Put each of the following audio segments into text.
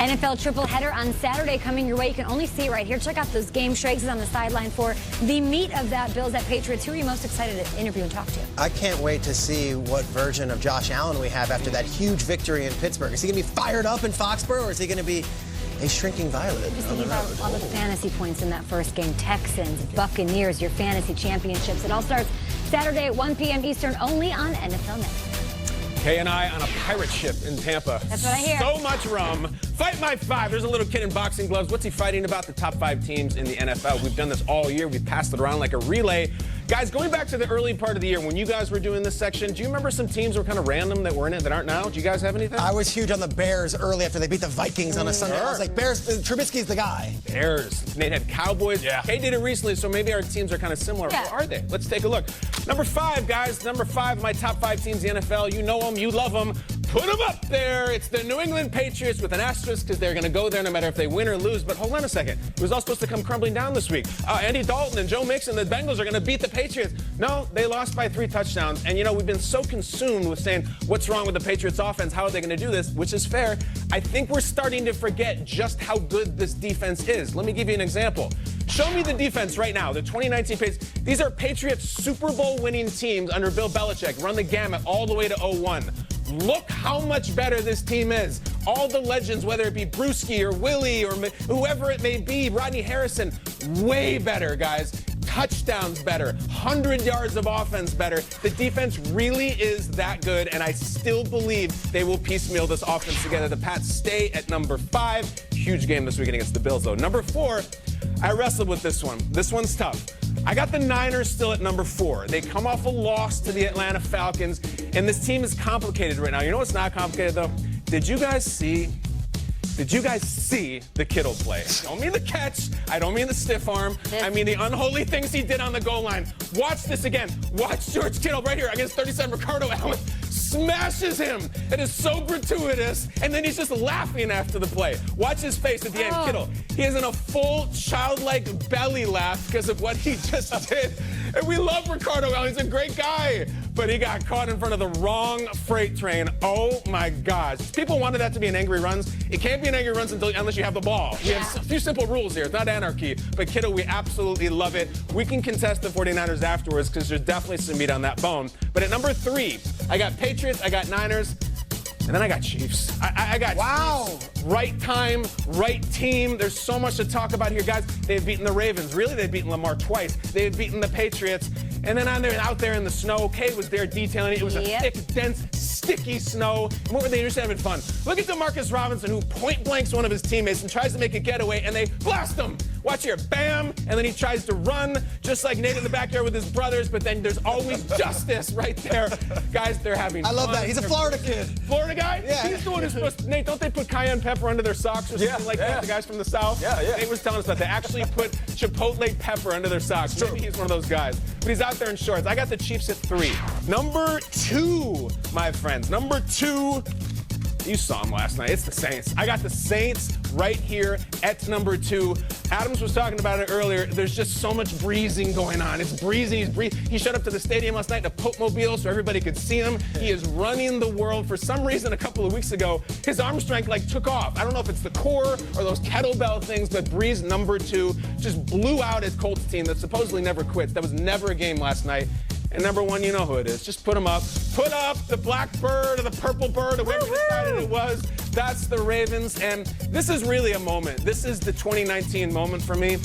NFL triple header on Saturday coming your way. You can only see it right here. Check out those game shakes on the sideline for the meat of that Bills at Patriots. Who are you most excited to interview and talk to? I can't wait to see what version of Josh Allen we have after that huge victory in Pittsburgh. Is he going to be fired up in Foxborough, or is he going to be a shrinking violet? Just thinking about all the fantasy points in that first game. Texans, Buccaneers, your fantasy championships. It all starts Saturday at 1 p.m. Eastern, only on NFL Network. Kay and I on a pirate ship in Tampa. That's what I hear. So much rum. Fight my five. There's a little kid in boxing gloves. What's he fighting about? The top 5 teams in the NFL. We've done this all year. We've passed it around like a relay. Guys, going back to the early part of the year, when you guys were doing this section, do you remember some teams that were kind of random that were in it that aren't now? Do you guys have anything? I was huge on the Bears early after they beat the Vikings on a Sunday. I was like, Bears, Trubisky's the guy. Bears. Nate had Cowboys. Yeah. Kay did it recently, so maybe our teams are kind of similar. Yeah. Who are they? Let's take a look. Number 5, guys. Number 5, my top 5 teams in the NFL. You know them. You love them. Put them up there. It's the New England Patriots with an asterisk because they're going to go there no matter if they win or lose. But hold on a second. It was all supposed to come crumbling down this week. Andy Dalton and Joe Mixon, the Bengals, are going to beat the Patriots. No, they lost by 3 touchdowns. And, you know, we've been so consumed with saying, what's wrong with the Patriots offense? How are they going to do this? Which is fair. I think we're starting to forget just how good this defense is. Let me give you an example. Show me the defense right now, the 2019 Patriots. These are Patriots Super Bowl winning teams under Bill Belichick. Run the gamut all the way to 0-1. Look how much better this team is. All the legends, whether it be Brewski or Willie or whoever it may be, Rodney Harrison, way better, guys. Touchdowns better, 100 yards of offense better. The defense really is that good, and I still believe they will piecemeal this offense together. The Pats stay at number 5. Huge game this weekend against the Bills, though. Number 4, I wrestled with this one. This one's tough. I got the Niners still at number 4. They come off a loss to the Atlanta Falcons, and this team is complicated right now. You know what's not complicated, though? Did you guys see the Kittle play? I don't mean the catch. I don't mean the stiff arm. I mean the unholy things he did on the goal line. Watch this again. Watch George Kittle right here against 37 Ricardo Allen. Smashes him. It is so gratuitous. And then he's just laughing after the play. Watch his face at the end. Kittle, he is in a full childlike belly laugh because of what he just did. And we love Ricardo Allen. He's a great guy. But he got caught in front of the wrong freight train. Oh, my gosh. People wanted that to be an angry runs. It can't be an angry runs unless you have the ball. We have a few simple rules here. It's not anarchy. But, Kittle, we absolutely love it. We can contest the 49ers afterwards because there's definitely some meat on that bone. But at number 3, I got Patriots, I got Niners, and then I got Chiefs. I got Chiefs. Right time, right team. There's so much to talk about here, guys. They've beaten the Ravens. Really, they've beaten Lamar twice. They've beaten the Patriots. And then out there in the snow, Kay was there detailing it. It was a thick, dense, sticky snow. And what were they just having fun? Look at DeMarcus Robinson, who point blanks one of his teammates and tries to make a getaway, and they blast him. Watch here, bam, and then he tries to run, just like Nate in the backyard with his brothers, but then there's always justice right there. Guys, they're having fun. I love that. He's a Florida kid. Florida guy? Yeah. He's doing his supposed to. Nate, don't they put cayenne pepper under their socks or something like that, the guys from the South? Yeah. Nate was telling us that they actually put chipotle pepper under their socks. Maybe he's one of those guys. But he's out there in shorts. I got the Chiefs at 3. Number 2, my friends. Number 2. You saw him last night. It's the Saints. I got the Saints right here at number 2. Adams was talking about it earlier. There's just so much breezing going on. It's breezing. He showed up to the stadium last night in a Pope-mobile so everybody could see him. He is running the world. For some reason, a couple of weeks ago, his arm strength took off. I don't know if it's the core or those kettlebell things, but Breeze, number 2, just blew out his Colts team that supposedly never quits. That was never a game last night. And number 1, you know who it is. Just put them up. Put up the black bird or the purple bird or whatever you decided it was. That's the Ravens. And this is really a moment. This is the 2019 moment for me.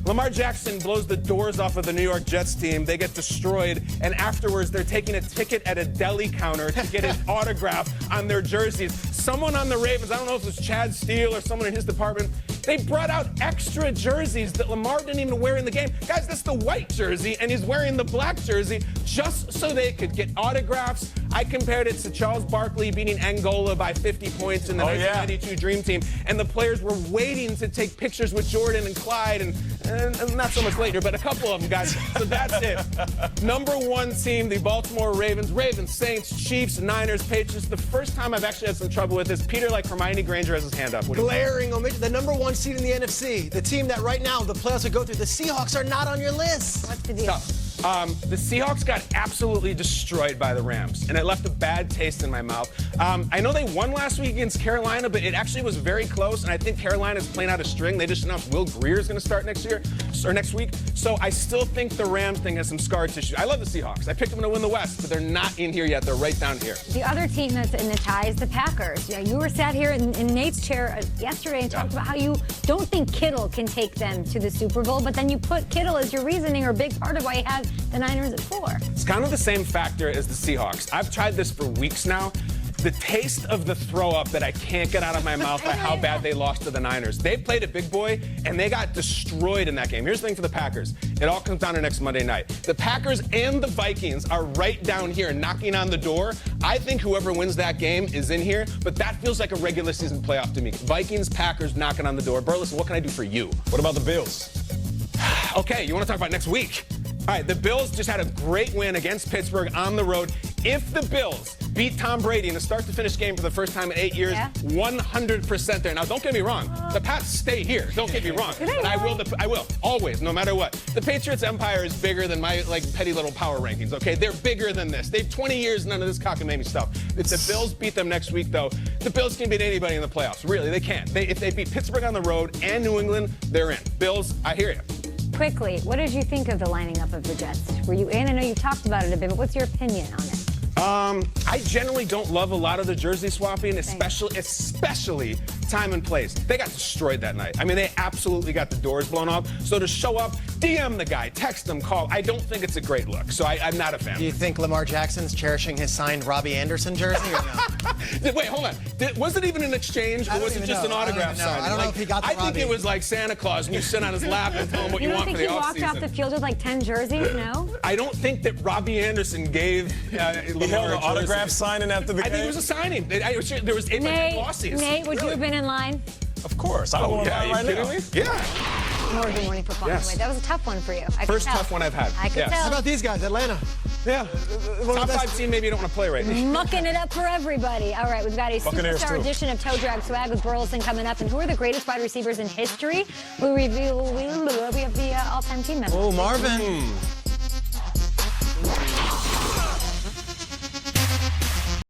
Lamar Jackson blows the doors off of the New York Jets team. They get destroyed. And afterwards, they're taking a ticket at a deli counter to get his autograph on their jerseys. Someone on the Ravens, I don't know if it was Chad Steele or someone in his department, they brought out extra jerseys that Lamar didn't even wear in the game. Guys, that's the white jersey, and he's wearing the black jersey just so they could get autographs. I compared it to Charles Barkley beating Angola by 50 points in the 1992 Dream Team, and the players were waiting to take pictures with Jordan and Clyde, and not so much later, but a couple of them, guys. So that's it. Number 1 team, the Baltimore Ravens. Ravens, Saints, Chiefs, Niners, Patriots. The first time I've actually had some trouble with this, Peter, like Hermione Granger, has his hand up. Glaring omission. The number 1 seed in the NFC. The team that right now the playoffs will go through. The Seahawks are not on your list. What's the deal? Tough. The Seahawks got absolutely destroyed by the Rams, and it left a bad taste in my mouth. I know they won last week against Carolina, but it actually was very close, and I think Carolina's playing out a string. They just announced Will Greer's going to start next week. So I still think the Rams thing has some scar tissue. I love the Seahawks. I picked them to win the West, but they're not in here yet. They're right down here. The other team that's in the tie is the Packers. Yeah, you were sat here in Nate's chair yesterday and talked about how you don't think Kittle can take them to the Super Bowl, but then you put Kittle as your reasoning or a big part of why you had the Niners at 4. It's kind of the same factor as the Seahawks. I've tried this for weeks now. The taste of the throw-up that I can't get out of my mouth by how bad they lost to the Niners. They played a big boy, and they got destroyed in that game. Here's the thing for the Packers. It all comes down to next Monday night. The Packers and the Vikings are right down here knocking on the door. I think whoever wins that game is in here, but that feels like a regular season playoff to me. Vikings, Packers knocking on the door. Burleson, what can I do for you? What about the Bills? Okay, you want to talk about next week? All right, the Bills just had a great win against Pittsburgh on the road. If the Bills beat Tom Brady in a start-to-finish game for the first time in 8 years, 100% there. Now, don't get me wrong. The Pats stay here. Don't get me wrong. But I will, always, no matter what. The Patriots' empire is bigger than my petty little power rankings, okay? They're bigger than this. They've 20 years, none of this cockamamie stuff. If the Bills beat them next week, though, the Bills can beat anybody in the playoffs. Really, they can. If they beat Pittsburgh on the road and New England, they're in. Bills, I hear you. Quickly, what did you think of the lining up of the Jets? Were you in? I know you've talked about it a bit, but what's your opinion on it? I generally don't love a lot of the jersey swapping, especially time and place. They got destroyed that night. I mean, they absolutely got the doors blown off. So to show up, DM the guy, text him, call. I don't think it's a great look. So I'm not a fan. Do you think Lamar Jackson's cherishing his signed Robbie Anderson jersey or no? Wait, hold on. Was it even an exchange, or was it just an autograph sign? I don't know if he got the I think it was like Santa Claus, and you sit on his lap and tell him what you want for the offseason. You don't think he walked off the field with like 10 jerseys? No? I don't think that Robbie Anderson gave Lamar an autograph signing after the game? I think it was a signing. There was 800 losses. Nate, would you have been in line? Of course. I don't yeah, right kidding now. me? Yeah. Good morning football. Yes. Anyway, that was a tough one for you. First tough one I've had. I could yes. tell. How about these guys, Atlanta? Yeah. Top 5 team maybe you don't want to play right now. Mucking it up for everybody. All right, we've got a superstar edition of Toe Drag Swag with Burleson coming up. And who are the greatest wide receivers in history? We have the all-time team members. Oh, Marvin.